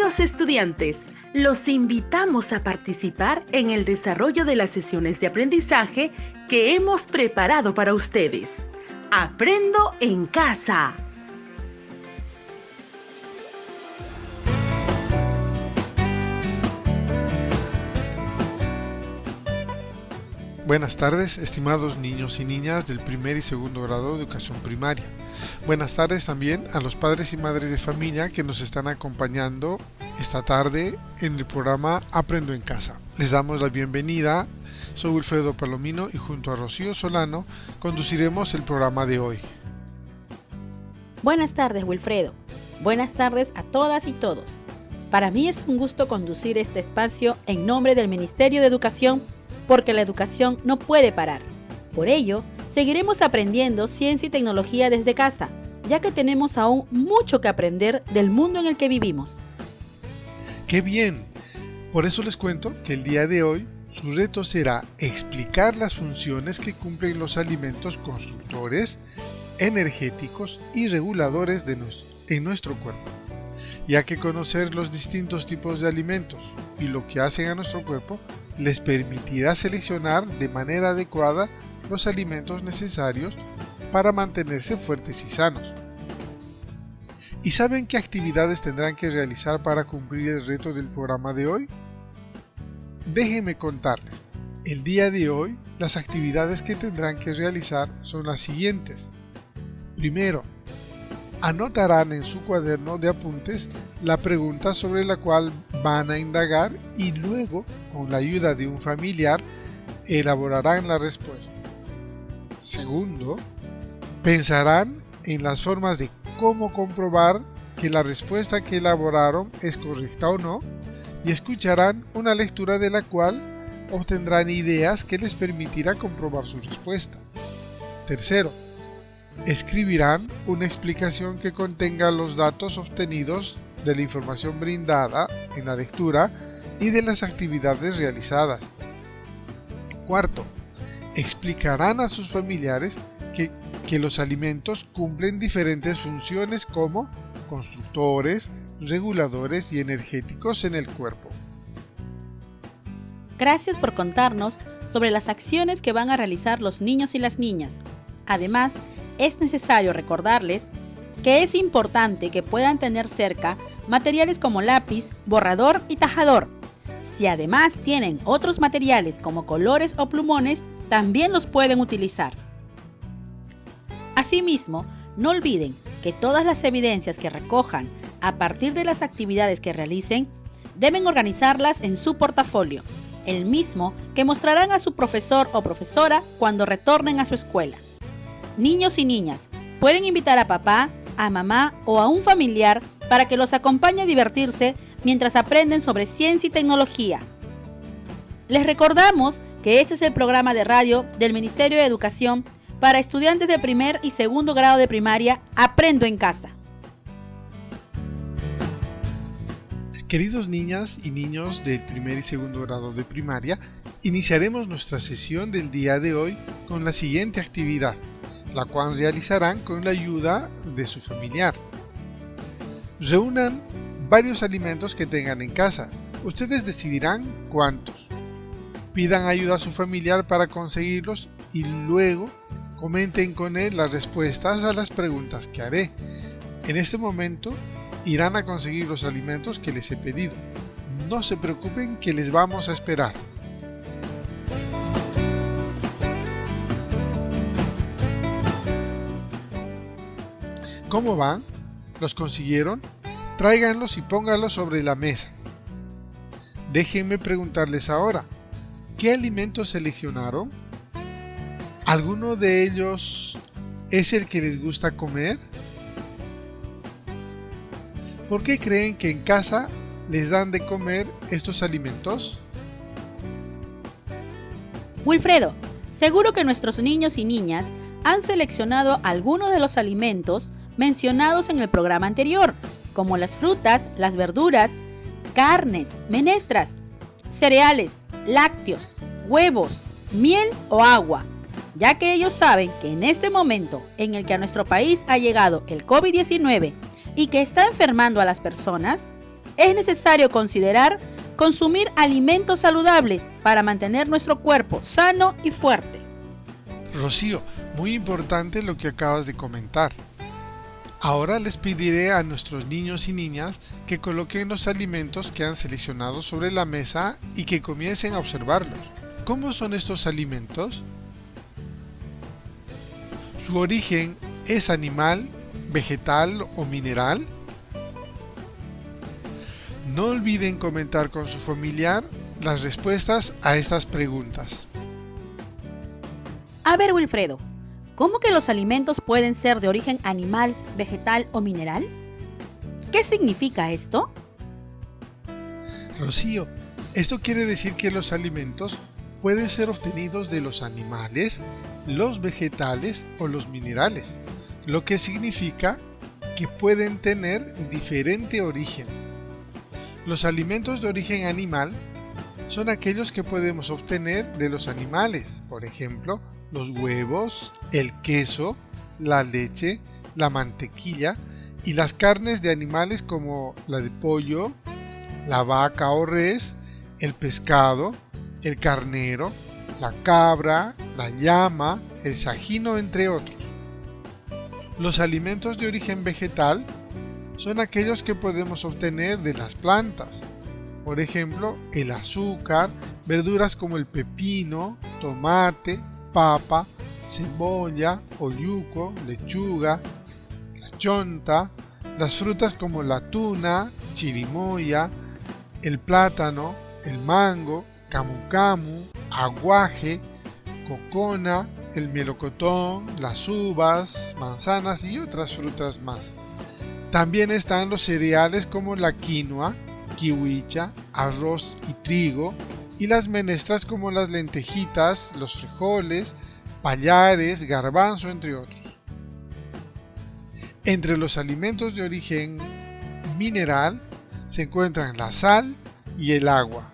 Queridos estudiantes, los invitamos a participar en el desarrollo de las sesiones de aprendizaje que hemos preparado para ustedes. ¡Aprendo en casa! Buenas tardes, estimados niños y niñas del primer y segundo grado de educación primaria. Buenas tardes también a los padres y madres de familia que nos están acompañando esta tarde en el programa Aprendo en Casa. Les damos la bienvenida. Soy Wilfredo Palomino y junto a Rocío Solano conduciremos el programa de hoy. Buenas tardes, Wilfredo. Buenas tardes a todas y todos. Para mí es un gusto conducir este espacio en nombre del Ministerio de Educación, porque la educación no puede parar. Por ello, seguiremos aprendiendo ciencia y tecnología desde casa, ya que tenemos aún mucho que aprender del mundo en el que vivimos. ¡Qué bien! Por eso les cuento que el día de hoy su reto será explicar las funciones que cumplen los alimentos constructores, energéticos y reguladores en nuestro cuerpo, ya que conocer los distintos tipos de alimentos y lo que hacen a nuestro cuerpo les permitirá seleccionar de manera adecuada los alimentos necesarios para mantenerse fuertes y sanos. ¿Y saben qué actividades tendrán que realizar para cumplir el reto del programa de hoy? Déjenme contarles. El día de hoy, las actividades que tendrán que realizar son las siguientes. Primero, anotarán en su cuaderno de apuntes la pregunta sobre la cual van a indagar y luego, con la ayuda de un familiar, elaborarán la respuesta. Segundo, pensarán en las formas de cómo comprobar que la respuesta que elaboraron es correcta o no y escucharán una lectura de la cual obtendrán ideas que les permitirá comprobar su respuesta. Tercero, escribirán una explicación que contenga los datos obtenidos de la información brindada en la lectura y de las actividades realizadas. Cuarto, explicarán a sus familiares que los alimentos cumplen diferentes funciones como constructores, reguladores y energéticos en el cuerpo. Gracias por contarnos sobre las acciones que van a realizar los niños y las niñas. Además, es necesario recordarles que es importante que puedan tener cerca materiales como lápiz, borrador y tajador. Si además tienen otros materiales como colores o plumones, también los pueden utilizar. Asimismo, no olviden que todas las evidencias que recojan a partir de las actividades que realicen, deben organizarlas en su portafolio, el mismo que mostrarán a su profesor o profesora cuando retornen a su escuela. Niños y niñas, pueden invitar a papá, a mamá o a un familiar para que los acompañe a divertirse mientras aprenden sobre ciencia y tecnología. Les recordamos que este es el programa de radio del Ministerio de Educación para estudiantes de primer y segundo grado de primaria, Aprendo en Casa. Queridos niñas y niños del primer y segundo grado de primaria, iniciaremos nuestra sesión del día de hoy con la siguiente actividad, la cual realizarán con la ayuda de su familiar. Reúnan varios alimentos que tengan en casa. Ustedes decidirán cuántos. Pidan ayuda a su familiar para conseguirlos y luego comenten con él las respuestas a las preguntas que haré. En este momento irán a conseguir los alimentos que les he pedido. No se preocupen que les vamos a esperar. ¿Cómo van? ¿Los consiguieron? Tráiganlos y pónganlos sobre la mesa. Déjenme preguntarles ahora, ¿qué alimentos seleccionaron? ¿Alguno de ellos es el que les gusta comer? ¿Por qué creen que en casa les dan de comer estos alimentos? Wilfredo, seguro que nuestros niños y niñas han seleccionado algunos de los alimentos mencionados en el programa anterior, como las frutas, las verduras, carnes, menestras, cereales, lácteos, huevos, miel o agua, ya que ellos saben que en este momento en el que a nuestro país ha llegado el COVID-19 y que está enfermando a las personas, es necesario considerar consumir alimentos saludables para mantener nuestro cuerpo sano y fuerte. Rocío, muy importante lo que acabas de comentar. Ahora les pediré a nuestros niños y niñas que coloquen los alimentos que han seleccionado sobre la mesa y que comiencen a observarlos. ¿Cómo son estos alimentos? ¿Su origen es animal, vegetal o mineral? No olviden comentar con su familiar las respuestas a estas preguntas. A ver, Wilfredo, ¿cómo que los alimentos pueden ser de origen animal, vegetal o mineral? ¿Qué significa esto? Rocío, esto quiere decir que los alimentos pueden ser obtenidos de los animales, los vegetales o los minerales, lo que significa que pueden tener diferente origen. Los alimentos de origen animal son aquellos que podemos obtener de los animales, por ejemplo, los huevos, el queso, la leche, la mantequilla y las carnes de animales como la de pollo, la vaca o res, el pescado, el carnero, la cabra, la llama, el sajino, entre otros. Los alimentos de origen vegetal son aquellos que podemos obtener de las plantas, por ejemplo, el azúcar, verduras como el pepino, tomate, papa, cebolla, oyuco, lechuga, la chonta, las frutas como la tuna, chirimoya, el plátano, el mango, camu camu, aguaje, cocona, el melocotón, las uvas, manzanas y otras frutas más. También están los cereales como la quinoa, kiwicha, arroz y trigo, y las menestras como las lentejitas, los frijoles, pallares, garbanzo, entre otros. Entre los alimentos de origen mineral se encuentran la sal y el agua.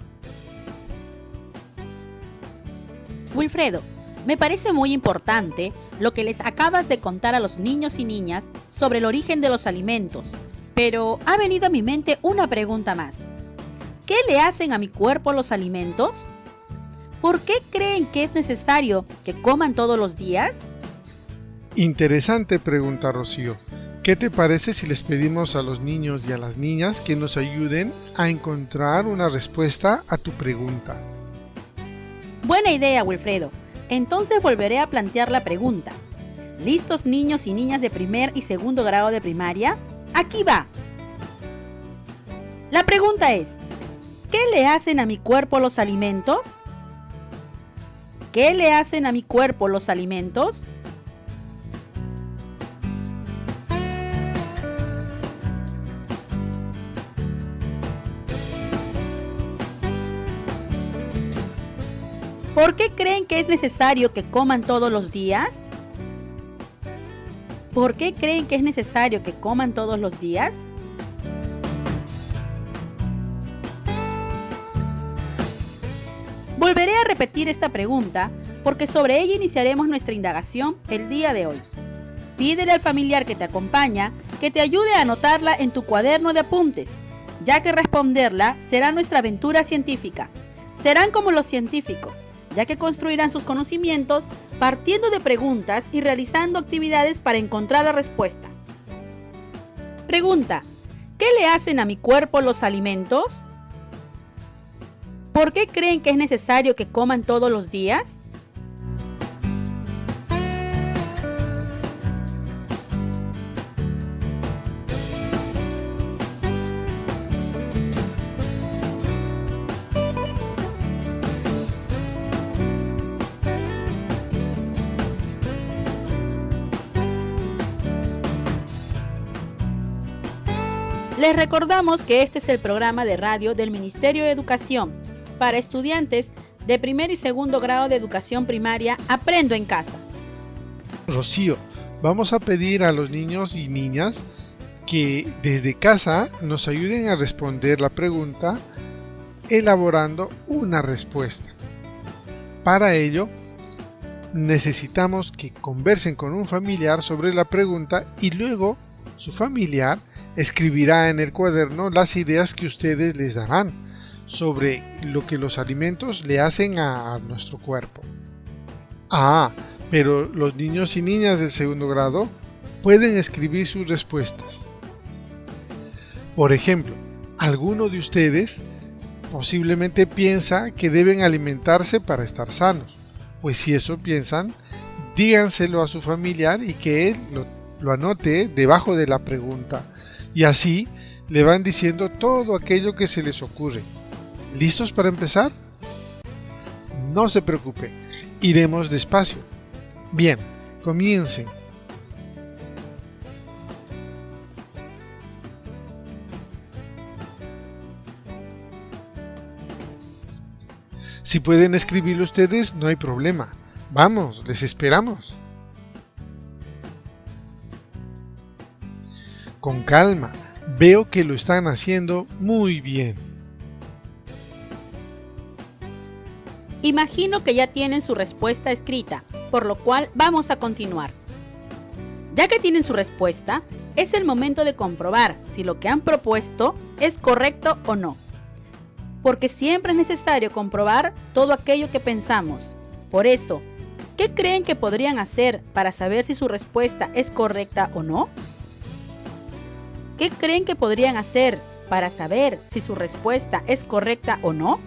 Wilfredo, me parece muy importante lo que les acabas de contar a los niños y niñas sobre el origen de los alimentos, pero ha venido a mi mente una pregunta más. ¿Qué le hacen a mi cuerpo los alimentos? ¿Por qué creen que es necesario que coman todos los días? Interesante pregunta, Rocío. ¿Qué te parece si les pedimos a los niños y a las niñas que nos ayuden a encontrar una respuesta a tu pregunta? Buena idea, Wilfredo. Entonces volveré a plantear la pregunta. ¿Listos, niños y niñas de primer y segundo grado de primaria? Aquí va. La pregunta es, ¿qué le hacen a mi cuerpo los alimentos? ¿Qué le hacen a mi cuerpo los alimentos? ¿Por qué creen que es necesario que coman todos los días? ¿Por qué creen que es necesario que coman todos los días? Volveré a repetir esta pregunta porque sobre ella iniciaremos nuestra indagación el día de hoy. Pídele al familiar que te acompaña que te ayude a anotarla en tu cuaderno de apuntes, ya que responderla será nuestra aventura científica. Serán como los científicos, ya que construirán sus conocimientos partiendo de preguntas y realizando actividades para encontrar la respuesta. Pregunta: ¿qué le hacen a mi cuerpo los alimentos? ¿Por qué creen que es necesario que coman todos los días? Les recordamos que este es el programa de radio del Ministerio de Educación para estudiantes de primer y segundo grado de educación primaria. Aprendo en casa. Rocío, vamos a pedir a los niños y niñas que desde casa nos ayuden a responder la pregunta elaborando una respuesta. Para ello, necesitamos que conversen con un familiar sobre la pregunta y luego su familiar escribirá en el cuaderno las ideas que ustedes les darán sobre lo que los alimentos le hacen a nuestro cuerpo. Pero los niños y niñas del segundo grado pueden escribir sus respuestas. Por ejemplo, alguno de ustedes posiblemente piensa que deben alimentarse para estar sanos. Pues si eso piensan, díganselo a su familiar y que él lo anote debajo de la pregunta. Y así le van diciendo todo aquello que se les ocurre. ¿Listos para empezar? No se preocupe, iremos despacio. Bien, comiencen. Si pueden escribirlo ustedes, no hay problema. Vamos, les esperamos. Con calma, veo que lo están haciendo muy bien. Imagino que ya tienen su respuesta escrita, por lo cual vamos a continuar. Ya que tienen su respuesta, es el momento de comprobar si lo que han propuesto es correcto o no. Porque siempre es necesario comprobar todo aquello que pensamos. Por eso, ¿qué creen que podrían hacer para saber si su respuesta es correcta o no? ¿Qué creen que podrían hacer para saber si su respuesta es correcta o no?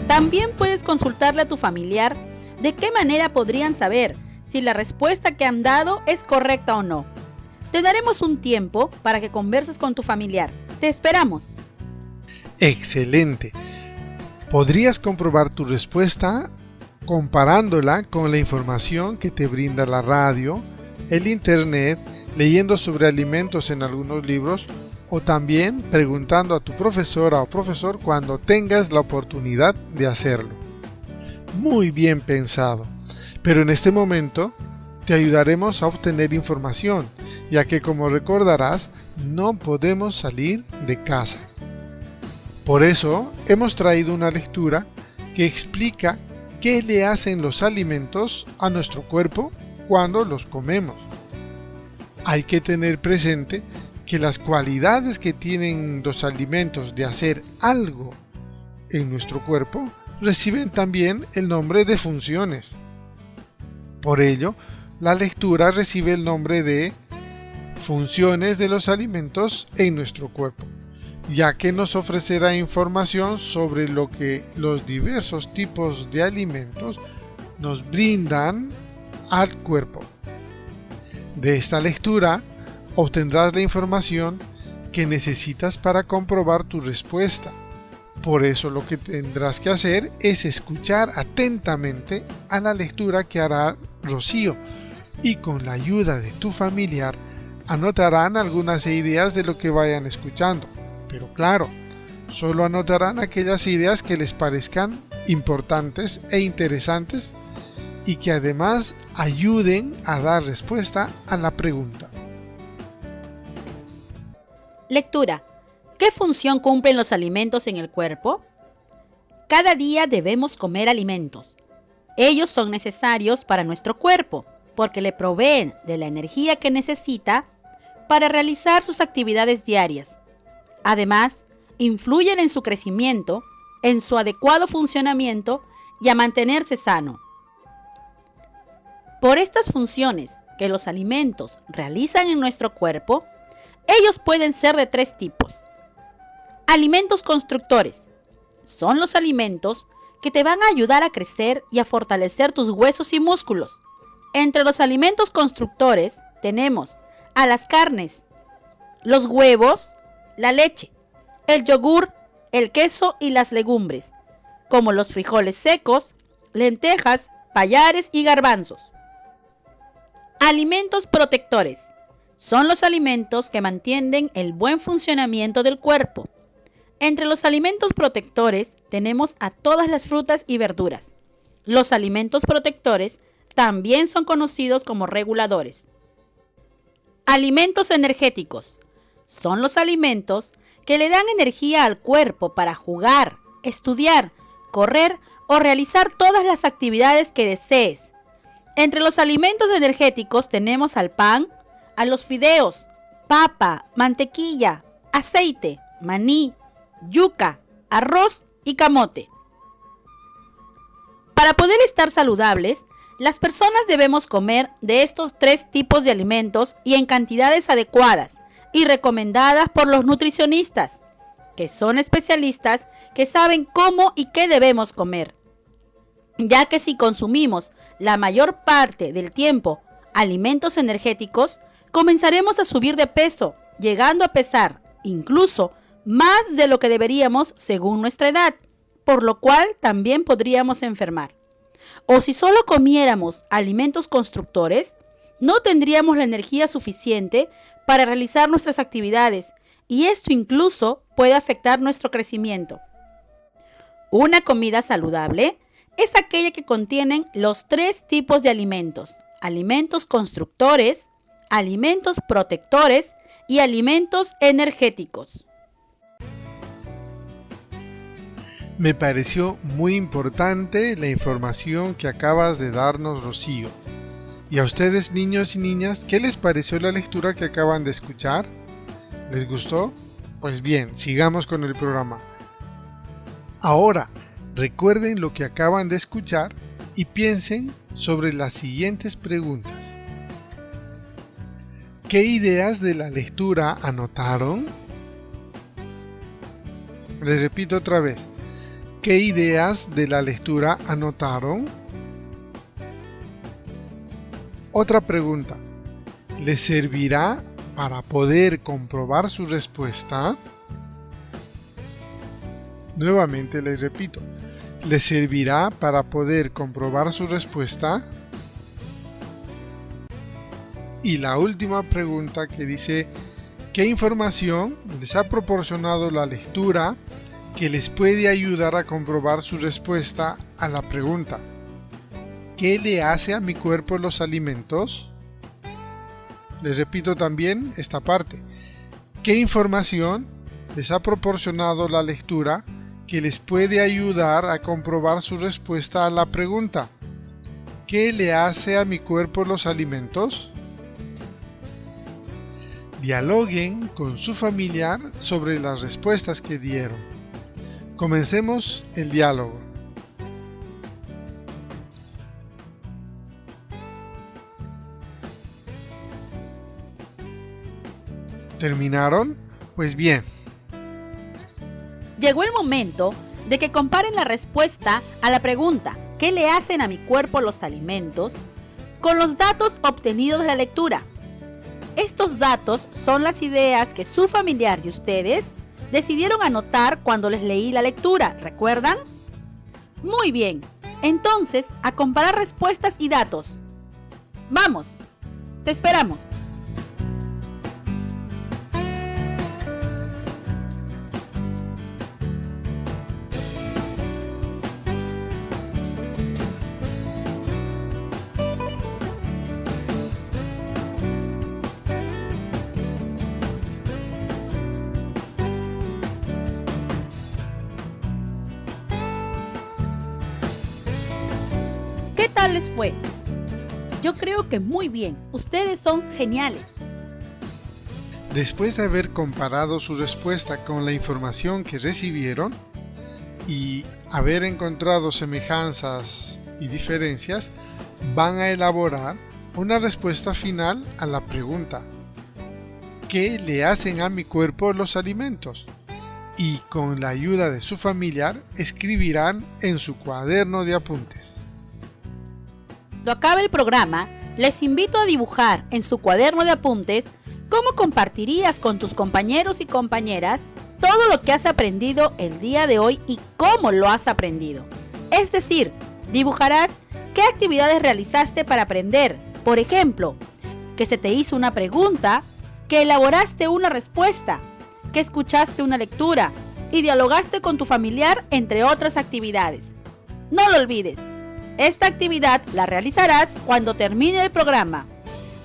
También puedes consultarle a tu familiar de qué manera podrían saber si la respuesta que han dado es correcta o no. Te daremos un tiempo para que converses con tu familiar. Te esperamos. Excelente. Podrías comprobar tu respuesta comparándola con la información que te brinda la radio, el internet, leyendo sobre alimentos en algunos libros o también preguntando a tu profesora o profesor cuando tengas la oportunidad de hacerlo. Muy bien pensado, pero en este momento te ayudaremos a obtener información, ya que como recordarás, no podemos salir de casa. Por eso hemos traído una lectura que explica qué le hacen los alimentos a nuestro cuerpo cuando los comemos. Hay que tener presente que las cualidades que tienen los alimentos de hacer algo en nuestro cuerpo reciben también el nombre de funciones. Por ello, la lectura recibe el nombre de funciones de los alimentos en nuestro cuerpo, ya que nos ofrecerá información sobre lo que los diversos tipos de alimentos nos brindan al cuerpo. De esta lectura obtendrás la información que necesitas para comprobar tu respuesta. Por eso lo que tendrás que hacer es escuchar atentamente a la lectura que hará Rocío y con la ayuda de tu familiar anotarán algunas ideas de lo que vayan escuchando. Pero claro, solo anotarán aquellas ideas que les parezcan importantes e interesantes y que además ayuden a dar respuesta a la pregunta. Lectura. ¿Qué función cumplen los alimentos en el cuerpo? Cada día debemos comer alimentos. Ellos son necesarios para nuestro cuerpo porque le proveen de la energía que necesita para realizar sus actividades diarias. Además, influyen en su crecimiento, en su adecuado funcionamiento y a mantenerse sano. Por estas funciones que los alimentos realizan en nuestro cuerpo, ellos pueden ser de 3 tipos. Alimentos constructores. Son los alimentos que te van a ayudar a crecer y a fortalecer tus huesos y músculos. Entre los alimentos constructores tenemos a las carnes, los huevos, la leche, el yogur, el queso y las legumbres, como los frijoles secos, lentejas, payares y garbanzos. Alimentos protectores. Son los alimentos que mantienen el buen funcionamiento del cuerpo. Entre los alimentos protectores tenemos a todas las frutas y verduras. Los alimentos protectores también son conocidos como reguladores. Alimentos energéticos. Son los alimentos que le dan energía al cuerpo para jugar, estudiar, correr o realizar todas las actividades que desees. Entre los alimentos energéticos tenemos al pan, a los fideos, papa, mantequilla, aceite, maní, yuca, arroz y camote. Para poder estar saludables, las personas debemos comer de estos 3 tipos de alimentos y en cantidades adecuadas y recomendadas por los nutricionistas, que son especialistas que saben cómo y qué debemos comer. Ya que si consumimos la mayor parte del tiempo alimentos energéticos, comenzaremos a subir de peso, llegando a pesar incluso más de lo que deberíamos según nuestra edad, por lo cual también podríamos enfermar. O si solo comiéramos alimentos constructores, no tendríamos la energía suficiente para realizar nuestras actividades y esto incluso puede afectar nuestro crecimiento. Una comida saludable es aquella que contienen los 3 tipos de alimentos: alimentos constructores, alimentos protectores y alimentos energéticos. Me pareció muy importante la información que acabas de darnos, Rocío. ¿Y a ustedes, niños y niñas, qué les pareció la lectura que acaban de escuchar? ¿Les gustó? Pues bien, sigamos con el programa. Ahora, recuerden lo que acaban de escuchar y piensen sobre las siguientes preguntas. ¿Qué ideas de la lectura anotaron? Les repito otra vez. ¿Qué ideas de la lectura anotaron? Otra pregunta. ¿Les servirá para poder comprobar su respuesta? Nuevamente les repito. ¿Les servirá para poder comprobar su respuesta? Y la última pregunta que dice, ¿qué información les ha proporcionado la lectura que les puede ayudar a comprobar su respuesta a la pregunta: ¿qué le hace a mi cuerpo los alimentos? Les repito también esta parte. ¿Qué información les ha proporcionado la lectura que les puede ayudar a comprobar su respuesta a la pregunta: ¿qué le hace a mi cuerpo los alimentos? Dialoguen con su familiar sobre las respuestas que dieron. Comencemos el diálogo. ¿Terminaron? Pues bien. Llegó el momento de que comparen la respuesta a la pregunta ¿qué le hacen a mi cuerpo los alimentos? Con los datos obtenidos de la lectura. Estos datos son las ideas que su familiar y ustedes decidieron anotar cuando les leí la lectura, ¿recuerdan? Muy bien, entonces a comparar respuestas y datos. ¡Vamos! ¡Te esperamos! ¿Qué tal les fue? Yo creo que muy bien. Ustedes son geniales. Después de haber comparado su respuesta con la información que recibieron y haber encontrado semejanzas y diferencias, van a elaborar una respuesta final a la pregunta: ¿qué le hacen a mi cuerpo los alimentos? Y con la ayuda de su familiar escribirán en su cuaderno de apuntes. Cuando acabe el programa, les invito a dibujar en su cuaderno de apuntes cómo compartirías con tus compañeros y compañeras todo lo que has aprendido el día de hoy y cómo lo has aprendido. Es decir, dibujarás qué actividades realizaste para aprender. Por ejemplo, que se te hizo una pregunta, que elaboraste una respuesta, que escuchaste una lectura y dialogaste con tu familiar, entre otras actividades. No lo olvides. Esta actividad la realizarás cuando termine el programa.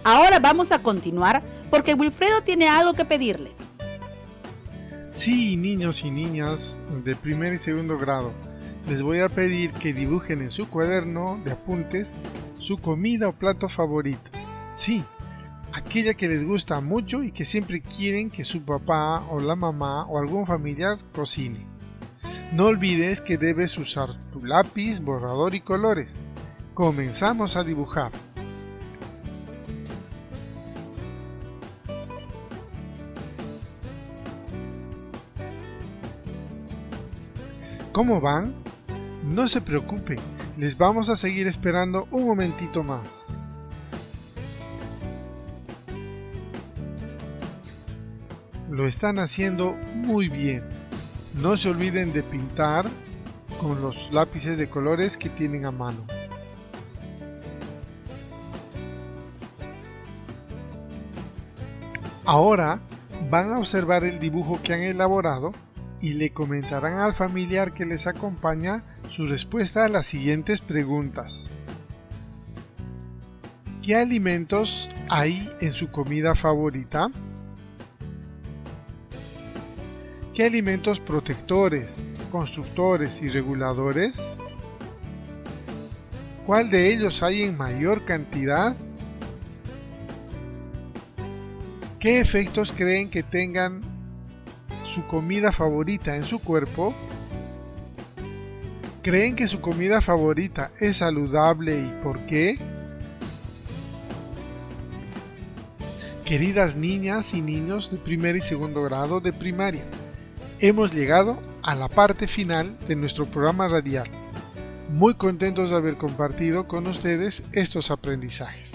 Ahora vamos a continuar porque Wilfredo tiene algo que pedirles. Sí, niños y niñas de primer y segundo grado, les voy a pedir que dibujen en su cuaderno de apuntes su comida o plato favorito. Sí, aquella que les gusta mucho y que siempre quieren que su papá o la mamá o algún familiar cocine. No olvides que debes usar tu lápiz, borrador y colores. Comenzamos a dibujar. ¿Cómo van? No se preocupen, les vamos a seguir esperando un momentito más. Lo están haciendo muy bien. No se olviden de pintar con los lápices de colores que tienen a mano. Ahora van a observar el dibujo que han elaborado y le comentarán al familiar que les acompaña su respuesta a las siguientes preguntas. ¿Qué alimentos hay en su comida favorita? ¿Qué alimentos protectores, constructores y reguladores? ¿Cuál de ellos hay en mayor cantidad? ¿Qué efectos creen que tengan su comida favorita en su cuerpo? ¿Creen que su comida favorita es saludable y por qué? Queridas niñas y niños de primer y segundo grado de primaria, hemos llegado a la parte final de nuestro programa radial. Muy contentos de haber compartido con ustedes estos aprendizajes.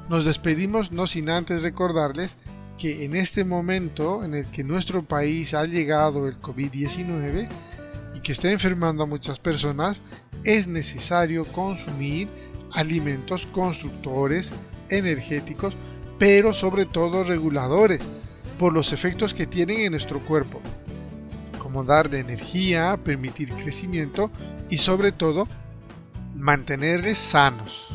Nos despedimos no sin antes recordarles que en este momento en el que nuestro país ha llegado el COVID-19 y que está enfermando a muchas personas, es necesario consumir alimentos constructores, energéticos, pero sobre todo reguladores, por los efectos que tienen en nuestro cuerpo, como darle energía, permitir crecimiento y sobre todo mantenerles sanos.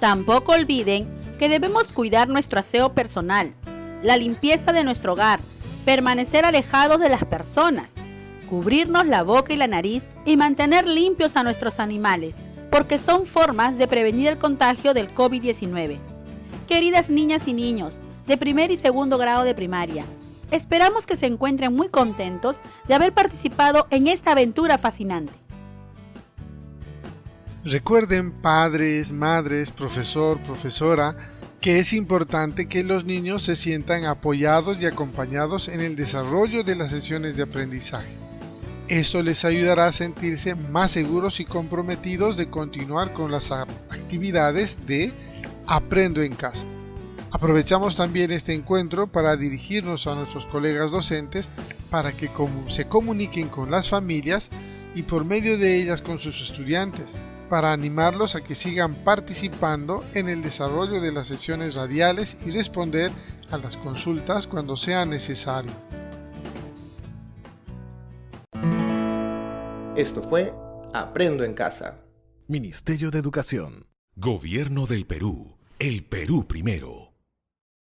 Tampoco olviden que debemos cuidar nuestro aseo personal, la limpieza de nuestro hogar, permanecer alejados de las personas, cubrirnos la boca y la nariz y mantener limpios a nuestros animales, porque son formas de prevenir el contagio del COVID-19. Queridas niñas y niños de primer y segundo grado de primaria, esperamos que se encuentren muy contentos de haber participado en esta aventura fascinante. Recuerden, padres, madres, profesor, profesora, que es importante que los niños se sientan apoyados y acompañados en el desarrollo de las sesiones de aprendizaje. Esto les ayudará a sentirse más seguros y comprometidos de continuar con las actividades de Aprendo en Casa. Aprovechamos también este encuentro para dirigirnos a nuestros colegas docentes para que se comuniquen con las familias y por medio de ellas con sus estudiantes, para animarlos a que sigan participando en el desarrollo de las sesiones radiales y responder a las consultas cuando sea necesario. Esto fue Aprendo en Casa. Ministerio de Educación. Gobierno del Perú. El Perú primero.